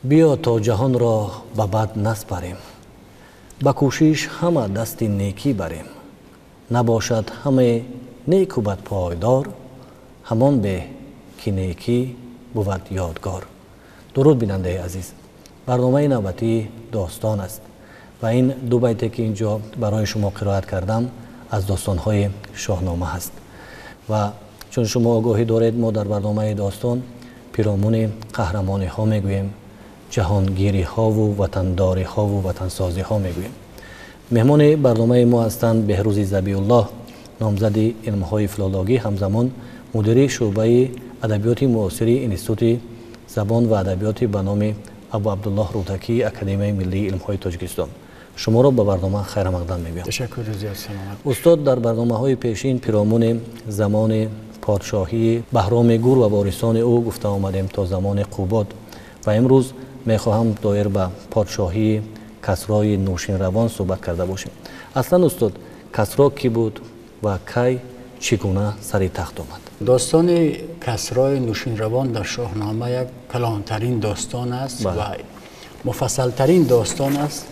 بیا تا جهان را به بد نسپاریم، به کوشش همه دست نیکی بریم. نباشد همه نیک و بد پایدار، همان به که نیکی بود یادگار. درود بیننده عزیز، برنامه نوبتی داستان است و این دو بیتی که اینجا برای شما قرائت کردم از داستان‌های شاهنامه هست و چون شما آگاهی دارید ما در برنامه داستان پیرامون قهرمانی ها میگوییم، جهانگیری ها و وطنداری ها و وطنسازی ها میگوییم. مهمان برنامه ما هستند بهروز ذبیح الله، نامزد علم های فیلولوژی، همزمان مدیر شعبه ادبیات معاصر انستیتوت زبان و ادبیات به نام ابو عبدالله روتکی اکادمی ملی علم های تاجیکستان. شما را به برنامه خیر مقدم میگویم. تشکر زیاد. سلامت. استاد در برنامه های پیشین پیرامون زمان پادشاهی بهرام گور و وارثان او گفته آمدیم تا زمان قوباد و امروز میخواهم دایر به پادشاهی کسرای نوشین روان صحبت کرده باشیم. اصلا استاد کسرا کی بود و کی چگونه سر تخت آمد؟ داستان کسرای نوشین روان در شاهنامه یک کلانترین داستان است و مفصلترین داستان است،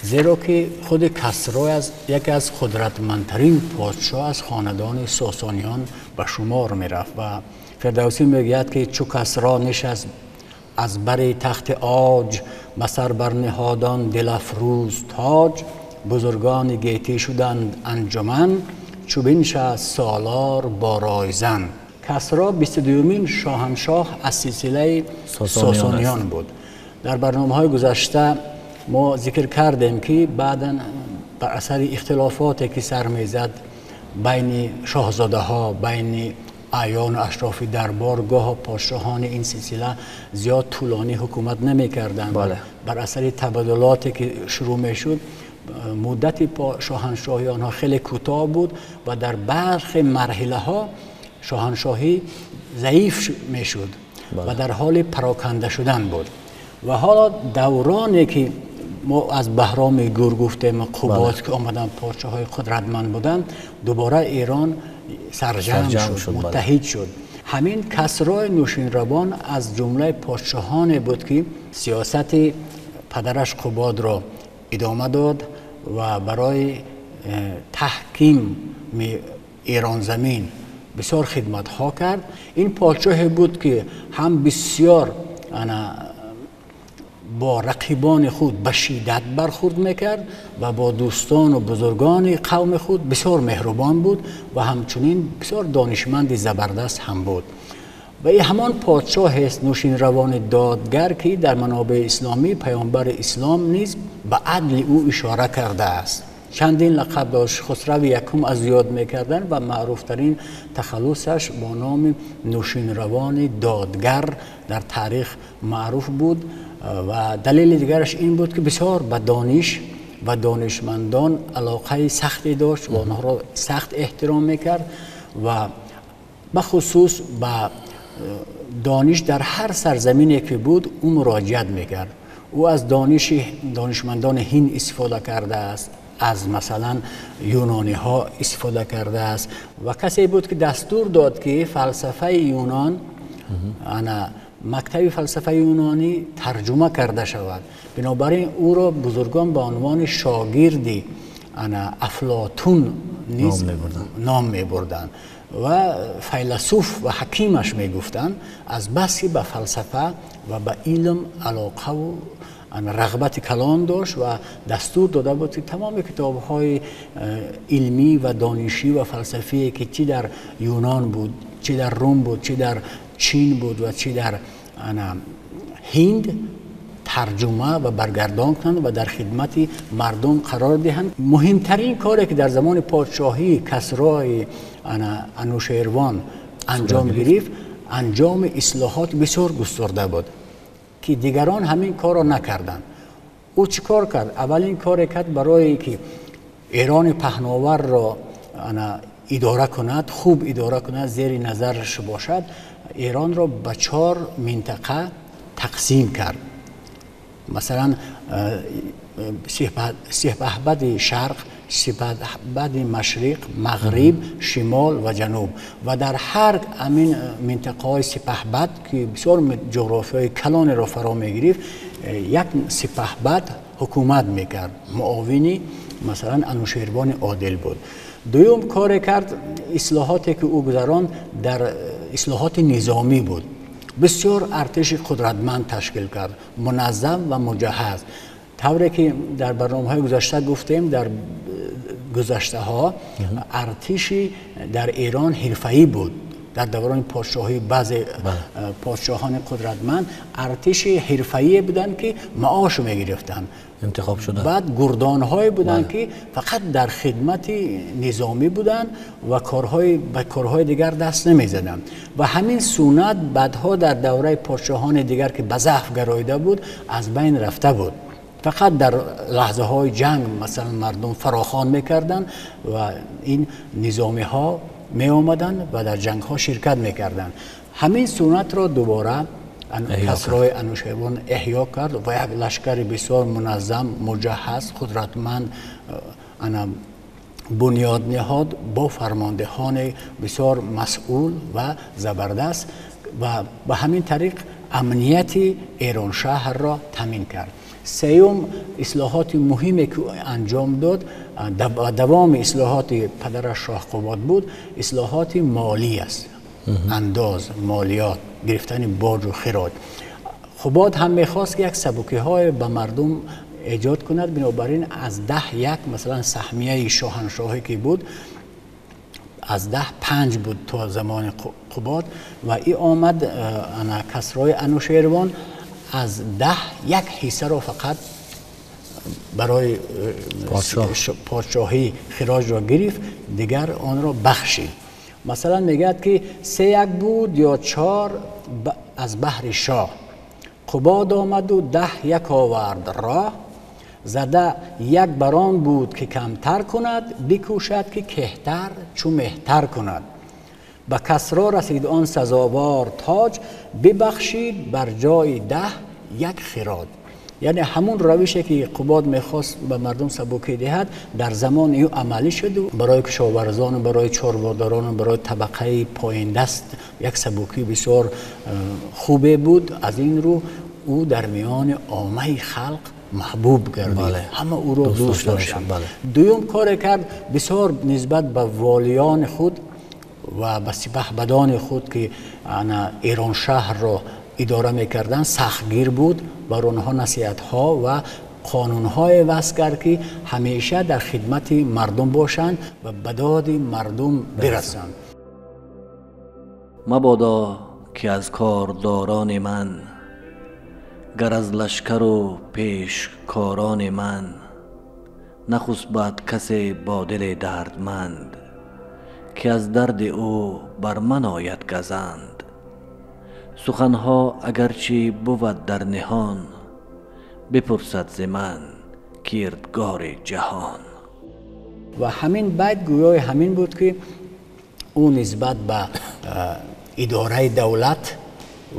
زیرا که خود کسرا یکی از قدرتمندترین پادشاه از خاندان ساسانیان به شمار می رفت و فردوسی میگوید که چو کسرا نشست از بر تخت عاج، به سر برنهادان دل افروز تاج. بزرگان گیتی شدند انجمن، چو بنشست سالار با رایزن. کسرا 22مین شاهنشاه از سلسله ساسانیان بود. در برنامه‌های گذشته ما ذکر کردیم که بعداً بر اثر اختلافاتی که سر میزد بین شاهزاده ها، بین اعیان و اشراف دربار، گاه پادشاهان این سلسله زیاد طولانی حکومت نمی کردند. بر اثر تبادلاتی که شروع می شد مدت شاهنشاهی آنها خیلی کوتاه بود و در برخی مرحله ها شاهنشاهی ضعیف می شد و در حال پراکنده شدن بود. و حالا دورانی که ما از بهرام گور گفتیم، قوباد که آمدن پادشاه های قدرتمند بودن، دوباره ایران سرجم شد، متحد شد. همین کسرای نوشین روان از جمله پادشاهان بود که سیاست پدرش قوباد را ادامه داد و برای تحکیم ایران زمین بسیار خدمت ها کرد. این پادشاه بود که هم بسیار با رقیبان خود به شدت برخورد میکرد و با دوستان و بزرگان قوم خود بسیار مهربان بود و همچنین بسیار دانشمند زبردست هم بود. و این همان پادشاه است نوشین روان دادگر که در منابع اسلامی پیامبر اسلام نیز به عدل او اشاره کرده است. چندین لقب داشت، خسرو یکم از یاد میکردن و معروفترین تخلصش با نام نوشین روان دادگر در تاریخ معروف بود و دلیل دیگرش این بود که بسیار به دانش و دانشمندان علاقه سختی داشت و آنها را سخت احترام میکرد و بخصوص به دانش در هر سرزمینی که بود او مراجعت میکرد. او از دانشمندان هند استفاده کرده است، از مثلا یونانی ها استفاده کرده است و کسی بود که دستور داد که فلسفه یونان مکتب فلسفه یونانی ترجمه کرده شود. بنابراین او را بزرگان به عنوان شاگردی افلاطون نیز نام می بردن و فیلسوف و حکیمش می گفتن، از بسی به فلسفه و به علم علاقه و رغبت کلان داشت و دستور داده بود که تمام کتاب‌های علمی و دانشی و فلسفی که چی در یونان بود، چی در روم بود، چی در چین بود و چی در هند ترجمه و برگردان کنند و در خدمت مردم قرار دهند. مهمترین کاری که در زمان پادشاهی کسرای انوشیروان انجام گرفت، انجام اصلاحات بسیار گسترده بود که دیگران همین کار را نکردند. او چی کار کرد؟ اولین کار کرد برای که ایران پهناور را اداره کند، خوب اداره کند، زیر نظرش باشد، ایران را به 4 منطقه تقسیم کرد. مثلا سپهبد شرق، سپهبد مشرق، مغرب، شمال و جنوب و در هر امین منطقه های سپهبد که بسیار جغرافیای کلان را فرا می گرفت، یک سپهبد حکومت میکرد، معاونی مثلا انوشیروان عادل بود. دوم کار کرد اصلاحاتی که او گذران در اصلاحات نظامی بود. بسیار ارتش قدرتمند تشکیل کرد، منظم و مجهز، طوری که در برنامه‌های گذشته گفتیم در گذشته ها ارتشی در ایران حرفه‌ای بود. در دوران پادشاهی بعضی پادشاهان قدرتمند ارتش حرفه‌ای بودند که معاش می‌گرفتند، انتخاب شده. بعد گردان‌های بودند که فقط در خدمت نظامی بودند و به کارهای دیگر دست نمی‌زدند و همین سنت بعدها در دوره پادشاهان دیگر که به ضعف گراییده بود از بین رفته بود. فقط در لحظه های جنگ مثلا مردم فراخوان میکردن و این نظامی ها می آمدن و در جنگ ها شرکت میکردن. همین سنت را دوباره کسرای انوشیروان احیا کرد و یک لشکر بسیار منظم، مجهز، قدرتمند بنیاد نهاد با فرماندهان بسیار مسئول و زبردست و به همین طریق امنیت ایران شهر را تامین کرد. سیوم اصلاحات مهمی که انجام داد، دوام اصلاحات پدرش شاه قباد بود، اصلاحات مالی است. انداز، مالیات، گرفتن باج و خراج. قباد هم میخواست که یک سبوکی های به مردم ایجاد کند، بنابراین از 10 مثلا سهمیه شاهنشاهی که بود از 5 بود تا زمان قباد و این آمد کسرای انوشیروان از 10 یک حصه را فقط برای پادشاهی خراج را گرفت، دیگر آن را بخشید. مثلا میگد که 3 بود یا 4 از بهر شاه. قباد آمد و 10 آورد راه، زده 1 بران بود که کمتر کند، بکوشد که کهتر چو مهتر کند. به کسرا رسید آن سزاوار تاج، ببخشید بر جای 10 خراج. یعنی همون روشی که قباد میخواست به مردم سبوکی دهد در زمان او عملی شد و برای کشاورزان، برای چاره‌داران، برای طبقه پایین دست یک سبوکی بسیار خوبه بود. از این رو او در میان عامه خلق محبوب گردید. همه او را دوست داشتند. دوم کار کرد بسیار نسبت به والیان خود و به سپهبدان خود که ایران شهر را اداره میکردن سختگیر بود، بر آنها نصیحت ها و قانون های وضع کرد که همیشه در خدمت مردم باشند و به داد مردم برسند. مبادا که از کارداران من، گر از لشکر و پیش کاران من، نخسبد کسی با دل دردمند، که از درد او بر من آید گزند. سخنها اگرچه بود در نهان، بپرسد ز من کردگار جهان. و همین بیت گویای همین بود که او نسبت به اداره دولت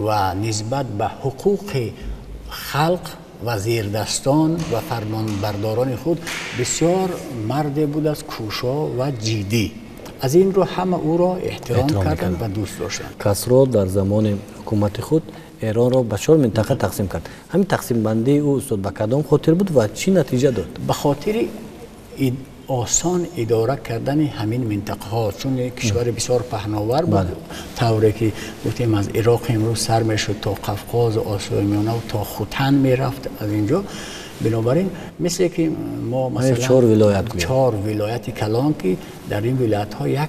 و نسبت به حقوق خلق و زیردستان و فرمانبرداران خود بسیار مرد بود از کوشا و جدی. از این رو همه او را احترام کردند و دوست داشتند. کسرا در زمان حکومت خود ایران را به 4 منطقه تقسیم کرد. همین تقسیم بندی او استاد به کدام خاطر بود و چی نتیجه داد؟ به خاطر آسان اداره کردن همین منطقه ها، چون کشور بسیار پهناور بود. طوری که گفتیم از عراق امروز سر میشد تا قفقاز و آسیای میانه و تا خوتن میرفت از اینجا. بنابراین مثل که ما مثلا 4 ولایت کلان که در این ولایت ها یک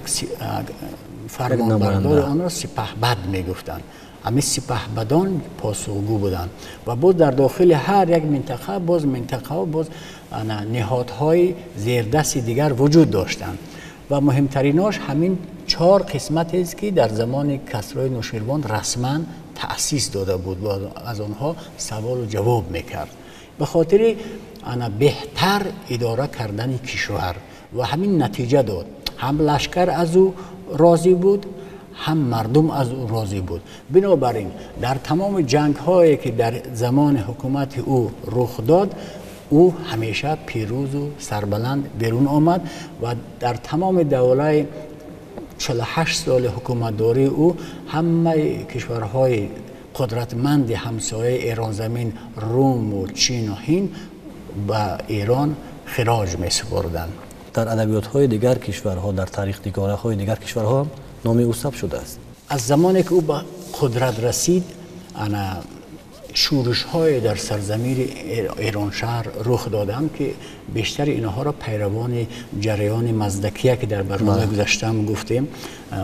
فرمانبردار آن را سپهبد میگفتند. همین سپهبدان پاسخگو بودند و باز در داخل هر یک منطقه باز نهادهای زیردست دیگر وجود داشتند و مهمتریناش همین 4 قسمت است که در زمان کسرای نوشیروان رسما تأسیس داده بود و از آنها سوال و جواب میکرد. به خاطر بهتر اداره کردن کشور و همین نتیجه داد. هم لشکر از او راضی بود، هم مردم از او راضی بود. بنابراین در تمام جنگ هایی که در زمان حکومت او رخ داد، او همیشه پیروز و سربلند بیرون آمد و در تمام دوره 48 سال حکومتداری او همه کشورهای قدرتمند همسایه ایران زمین روم و چین و هند به ایران خراج می سپردند. در ادبیات‌های دیگر کشورها، در تاریخ نگاره‌های دیگر کشورها هم نام او ثبت شده است. از زمانی که او به قدرت رسید شورش‌های در سرزمین ایران شهر رخ دادند که بیشتر اینها را پیروان جریان مزدکیه که در برنامه گذشتم گفتیم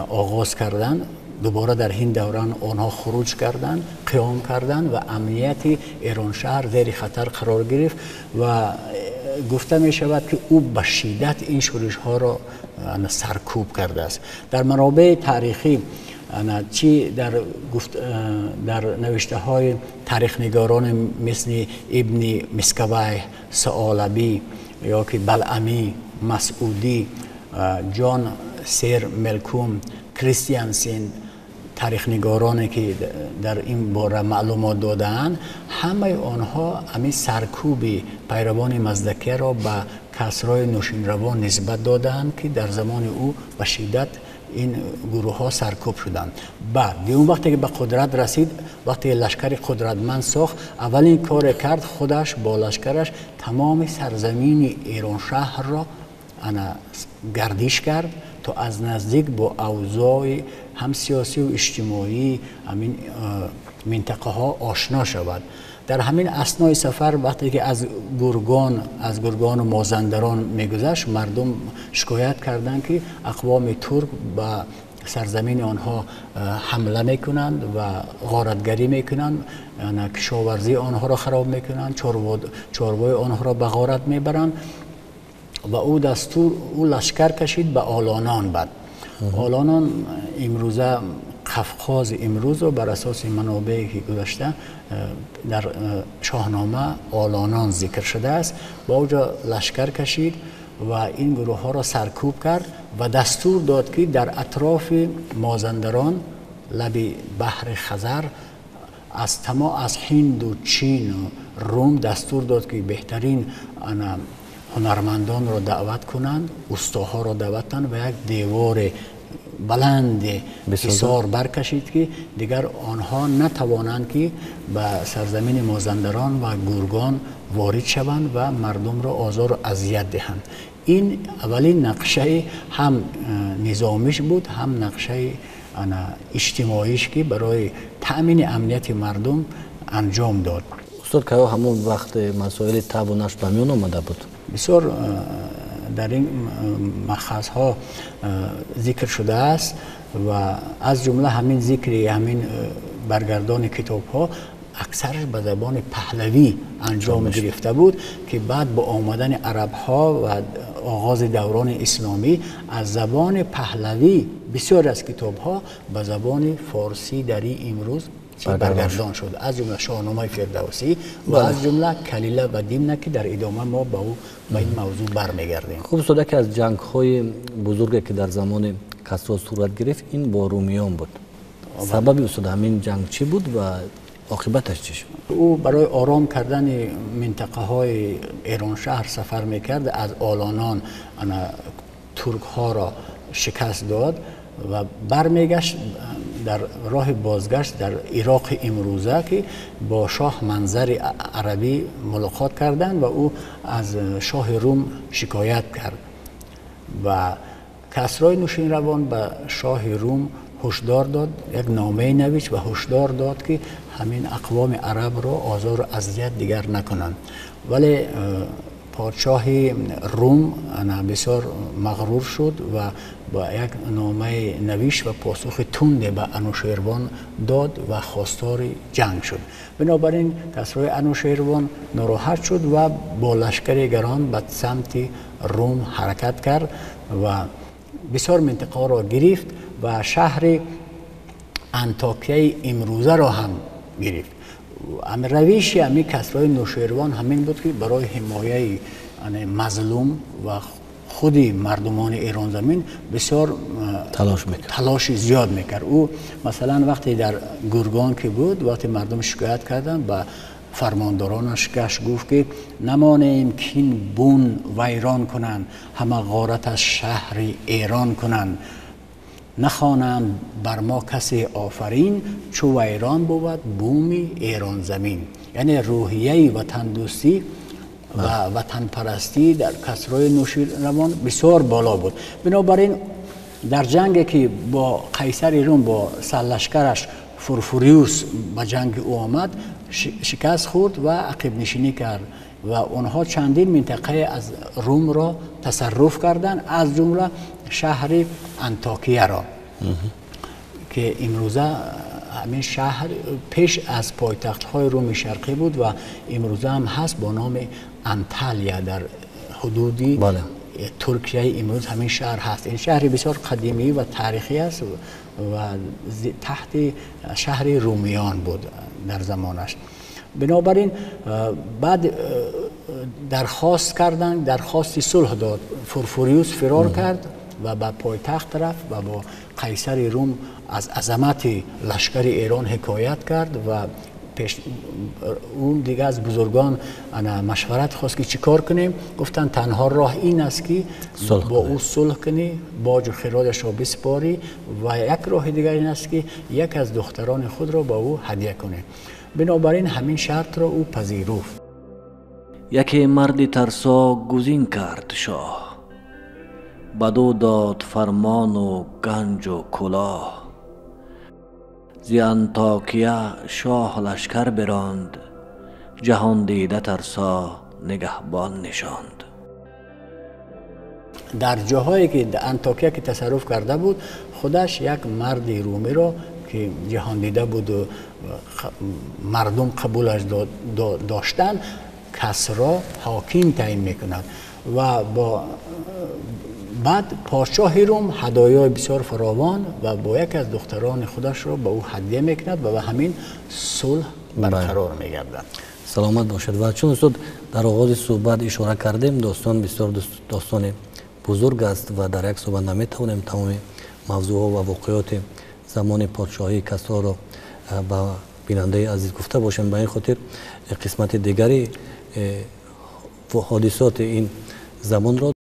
آغاز کردند. دوباره در این دوران آنها خروج کردند، قیام کردند و امنیت ایران شهر زیر خطر قرار گرفت و گفته می شود که او به شدت این شورش ها را سرکوب کرده است. در منابع تاریخی چی در نوشته های تاریخ نگاران مثل ابن مسکوی، سآلبی یا که بلعمی، مسعودی، جان سیر ملکوم، کریستیانسن، تاریخ نگارانی که در این باره معلومات دادند، همه آنها همین سرکوب پیروان مزدکیه را به کسرای نوشینروان نسبت دادند که در زمان او به شدت این گروه ها سرکوب شدند. بعد اون وقتی که به قدرت رسید، وقتی لشکر قدرتمند ساخت، اولین کار کرد خودش با لشکرش تمام سرزمین ایران شهر را گردش کرد تا از نزدیک با اوضاع هم سیاسی و اجتماعی همین منطقه ها آشنا شود. در همین اثنای سفر وقتی که از گرگان و مازندران میگذشت، مردم شکایت کردند که اقوام ترک به سرزمین آنها حمله میکنند و غارتگری میکنند، کشاورزی آنها را خراب میکنند، چاروای آنها را به غارت میبرند و او لشکر کشید به آلانان. بعد آلانان امروزه قفقاز امروز و بر اساس منابعی که گذاشته در شاهنامه آلانان ذکر شده است. با اوجا لشکر کشید و این گروه ها را سرکوب کرد و دستور داد که در اطراف مازندران لب بحر خزر از هند و چین و روم دستور داد که بهترین هنرمندان را دعوت کنند، استاها را دعوت کنند و یک دیوار بلند حصار برکشید که دیگر آنها نتوانند که به سرزمین مازندران و گرگان وارد شوند و مردم را آزار و اذیت دهند. این اولین نقشه هم نظامیش بود، هم نقشه اجتماعیش که برای تأمین امنیت مردم انجام داد. استاد که همون وقت مسائل تب و نشت به میان آمده بود؟ بسیار در این مخص ها ذکر شده است و از جمله همین ذکر همین برگردان کتاب ها اکثرش به زبان پهلوی انجام گرفته بود که بعد با آمدن عرب ها و آغاز دوران اسلامی از زبان پهلوی بسیار از کتاب ها به زبان فارسی در امروز برگردان شد، از جمله شاهنامه فردوسی و از جمله کلیله و دیمنه که در ادامه ما به این موضوع برمیگردیم. خوب استاد، که از جنگ های بزرگی که در زمان کسری صورت گرفت این با رومیان بود. سبب استاد همین جنگ چی بود و عاقبتش چی شد؟ او برای آرام کردن منطقه های ایران شهر سفر میکرد، از آلانان ترک ها را شکست داد و برمیگشت. در راه بازگشت در عراق امروزه که با شاه منظر عربی ملاقات کردند و او از شاه روم شکایت کرد و کسرای نوشینروان به شاه روم هشدار داد، یک نامه نوشت و هشدار داد که همین اقوام عرب را آزار و اذیت دیگر نکنند. ولی پادشاه روم بسیار مغرور شد و با یک نامه نوشت و پاسخ تند به انوشیروان داد و خواستار جنگ شد. بنابراین کسرای انوشیروان ناراحت شد و با لشکر گران به سمت روم حرکت کرد و بسیار منطقه را گرفت و شهر انطاکیه امروزه را هم گرفت. روش همین کسرای نوشیروان همین بود که برای حمایه مظلوم و خود مردمان ایران زمین بسیار تلاش زیاد میکرد. او مثلا وقتی در گرگان که بود، وقتی مردم شکایت کردن به فرماندارانش گفت که نمانیم کین بون ویران کنند، همه غارت از شهر ایران کنند. نخوانند بر ما کسی آفرین، چو ویران بود بومی ایران زمین. یعنی روحیه وطن دوستی و وطن پرستی در کسرای نوشیروان بسیار بالا بود. بنابراین در جنگی که با قیصر روم با سرلشکرش فورفوریوس به جنگ او آمد، شکست خورد و عقب نشینی کرد و اونها چندین منطقه از روم را تصرف کردند، از جمله شهر انطاکیه را که امروزه همین شهر پیش از پایتخت‌های روم شرقی بود و امروزه هم هست با نام انطالیا در حدودی ترکیه. امروز همین شهر هست. این شهر بسیار قدیمی و تاریخی است و تحت شهر رومیان بود در زمانش. بنابراین بعد درخواست کردند، درخواست صلح داد. فورفوریوس فرار کرد و به پایتخت رفت و با قیصر روم از عظمت لشکر ایران حکایت کرد و اون دیگه از بزرگان مشورت خواست که چی کار کنیم. گفتن تنها راه این است که با او صلح کنی، باج و خیراتش را بسپاری و یک راه دیگر این است که یک از دختران خود را با او هدیه کنی. بنابراین همین شرط را او پذیرفت. یکی مرد ترسا گزین کرد شاه، بدو داد فرمان و گنج و کلاه. زی انطاکیه شاه لشکر براند، جهان دیده ترسا نگهبان نشاند. در جاهایی که در انطاکیه که تصرف کرده بود، خودش یک مرد رومی را که جهان دیده بود و مردم قبولش داشتن، کسری حاکم تعیین میکند و بعد پادشاه روم هدایای بسیار فراوان و با یک از دختران خودش را به او هدیه میکند و به همین صلح برقرار میگردد. سلامت باشد. و چون استاد در آغاز صحبت اشاره کردیم، داستان بسیار داستان بزرگ است و در یک صحبت نمیتوانیم تمام موضوع و واقعات زمان پادشاهی کسری را با بیننده عزیز گفته باشیم. به این خاطر قسمت دیگری حادثات این زمان را